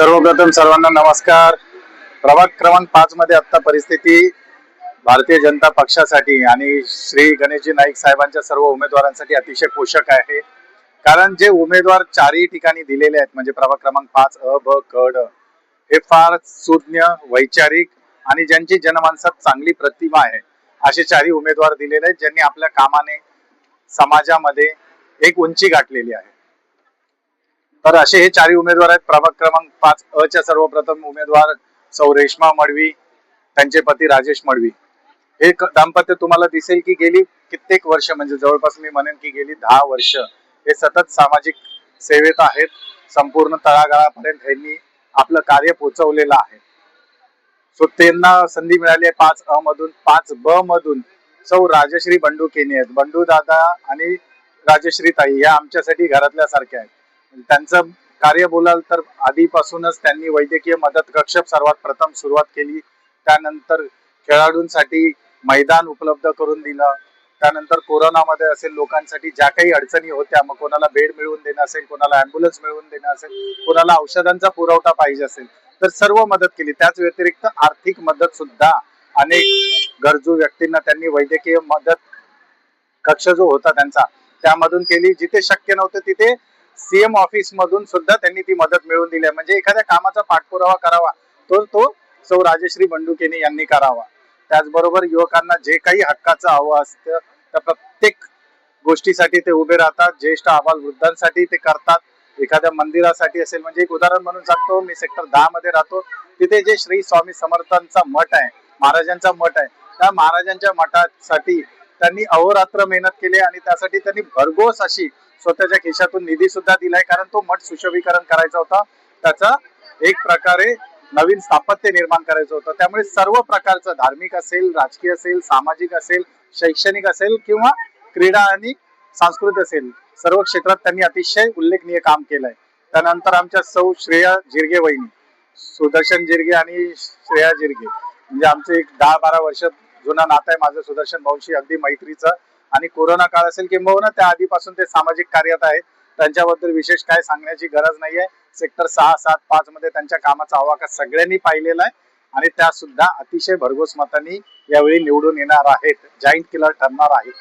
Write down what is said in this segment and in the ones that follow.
सर्वप्रथम सर्वांना नमस्कार. प्रभाग क्रमांक 5 मध्ये आता परिस्थिती भारतीय जनता पक्षासाठी आणि श्री गणेशजी नाईक साहेबांच्या सर्व उमेदवारांसाठी अतिशय पोषक आहे. कारण जे उमेदवार चारही ठिकाणी दिलेले आहेत म्हणजे प्रभाग क्रमांक 5 अ ब क ड हे फार सुज्ञ, वैचारिक आणि ज्यांची जनमानसात चांगली प्रतिमा आहे असे चारही उमेदवार दिलेले आहेत, ज्यांनी आपल्या कामाने समाजामध्ये एक उंची गाठलेली आहे. तर असे हे चारही उमेदवार आहेत. प्रभाग क्रमांक 5 अ च्या सर्वप्रथम उमेदवार सौ रेश्मा मडवी, त्यांचे पती राजेश मडवी. हे दाम्पत्य तुम्हाला दिसेल की गेली कित्येक वर्ष म्हणजे जवळपास मी म्हणेन की गेली 10 वर्ष हे सतत सामाजिक सेवेत आहेत. संपूर्ण तळागाळापर्यंत यांनी आपलं कार्य पोहोचवलेलं आहे. सो त्यांना संधी मिळाली आहे 5 अ मधून. 5 ब मधून सौ राजश्री बंडू केनी आहेत. बंडू दादा आणि राजश्री ताई या आमच्यासाठी घरातल्या सारख्या आहेत. त्यांचं कार्य बोलाल तर आधीपासूनच त्यांनी वैद्यकीय मदत कक्ष सर्वात प्रथम सुरुवात केली. त्यानंतर खेळाडूंसाठी मैदान उपलब्ध करून दिलं. त्यानंतर कोरोनामध्ये असेल लोकांसाठी ज्या काही अडचणी होत्या, मग कोणाला बेड मिळवून देणं असेल, कोणाला ॲम्ब्युलन्स मिळवून देणं असेल, कोणाला औषधांचा पुरवठा पाहिजे असेल, तर सर्व मदत केली. त्याच व्यतिरिक्त आर्थिक मदत सुद्धा अनेक गरजू व्यक्तींना त्यांनी वैद्यकीय मदत कक्ष जो होता त्यांचा त्यामधून केली. जिथे शक्य नव्हतं तिथे सीएम ऑफिस मधून सुद्धा त्यांनी ती मदत मिळवून दिली. म्हणजे एखाद्या कामाचा पाठपुरावा करावा तो सौ राजश्री बंडू केनी यांनी करावा. त्याचबरोबर युवकांना जे काही हक्काचं हवं असतं त्या प्रत्येक गोष्टीसाठी ते उभे राहतात. ज्येष्ठ आबाल वृद्धांसाठी ते करतात. एखाद्या मंदिरासाठी असेल, म्हणजे एक उदाहरण म्हणून सांगतो, मी सेक्टर 10 मध्ये राहतो. तिथे जे श्री स्वामी समर्थांचा मठ आहे, महाराजांचा मठ आहे, त्या महाराजांच्या मठासाठी त्यांनी अहोरात्र मेहनत केली आणि त्यासाठी त्यांनी भरघोस अशी स्वतःच्या खिशातून निधी सुद्धा दिलाय. कारण तो मठ सुशोभीकरण करायचा होता, त्याचा एक प्रकारे नवीन स्थापत्य निर्माण करायचं होतं. त्यामुळे सर्व प्रकारचं धार्मिक असेल, राजकीय असेल, सामाजिक असेल, शैक्षणिक असेल किंवा क्रीडा आणि सांस्कृतिक असेल, सर्व क्षेत्रात त्यांनी अतिशय उल्लेखनीय काम केलंय. त्यानंतर आमच्या सौ श्रेया जिरगे वहिनी, सुदर्शन जिरगे आणि श्रेया जिरगे, म्हणजे आमचे एक 10-12 वर्ष जुना नातं आहे माझं सुदर्शन भाऊंशी, अगदी मैत्रीचं. आणि कोरोना काळ असेल किंबहुना त्या आधीपासून ते सामाजिक कार्यात आहेत. त्यांच्याबद्दल विशेष काय सांगण्याची गरज नाहीये. सेक्टर 6, 7, 5 मध्ये त्यांच्या कामाचा आवाका सगळ्यांनी पाहिलेला आहे आणि त्या सुद्धा अतिशय भरघोस मतांनी यावेळी निवडून येणार आहेत, जाईंट किलर ठरणार आहेत.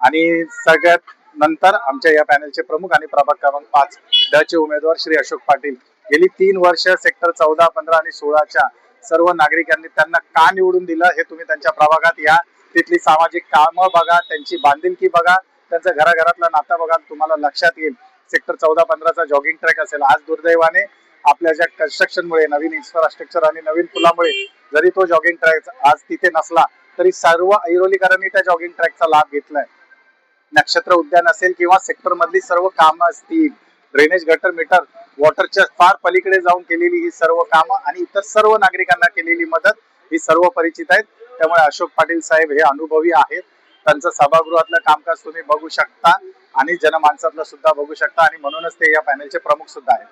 आणि सगळ्यात नंतर आमच्या या पॅनलचे प्रमुख आणि प्रभाग क्रमांक 5 ड चे उमेदवार श्री अशोक पाटील. गेली 3 वर्ष सेक्टर 14, 15 आणि 16च्या सर्व नागरिकांनी त्यांना का निवडून दिलं हे तुम्ही त्यांच्या प्रभागात या, तिथली सामाजिक कामं बघा, त्यांची बांधिलकी बघा, त्यांचं घराघरातलं नातं बघा, तुम्हाला लक्षात येईल. सेक्टर 14-15चा जॉगिंग ट्रॅक असेल, आज दुर्दैवाने आपल्या ज्या कन्स्ट्रक्शनमुळे, नवीन इन्फ्रास्ट्रक्चर आणि नवीन पुलामुळे जरी तो जॉगिंग ट्रॅक आज तिथे नसला तरी सर्व ऐरोलीकरांनी त्या जॉगिंग ट्रॅकचा लाभ घेतलाय. नक्षत्र उद्यान असेल किंवा सेक्टर मधली सर्व कामं असतील, ड्रेनेज, गटर, मीटर, वॉटरच्या फार पलीकडे जाऊन केलेली ही सर्व कामं आणि इतर सर्व नागरिकांना केलेली मदत ही सर्व परिचित आहेत. त्यामुळे अशोक पाटील साहेब हे अनुभवी आहेत. त्यांचं सभागृहातलं कामकाज तुम्ही बघू शकता आणि जनमानसातलं सुद्धा बघू शकता आणि म्हणूनच ते या पॅनलचे प्रमुख सुद्धा आहेत.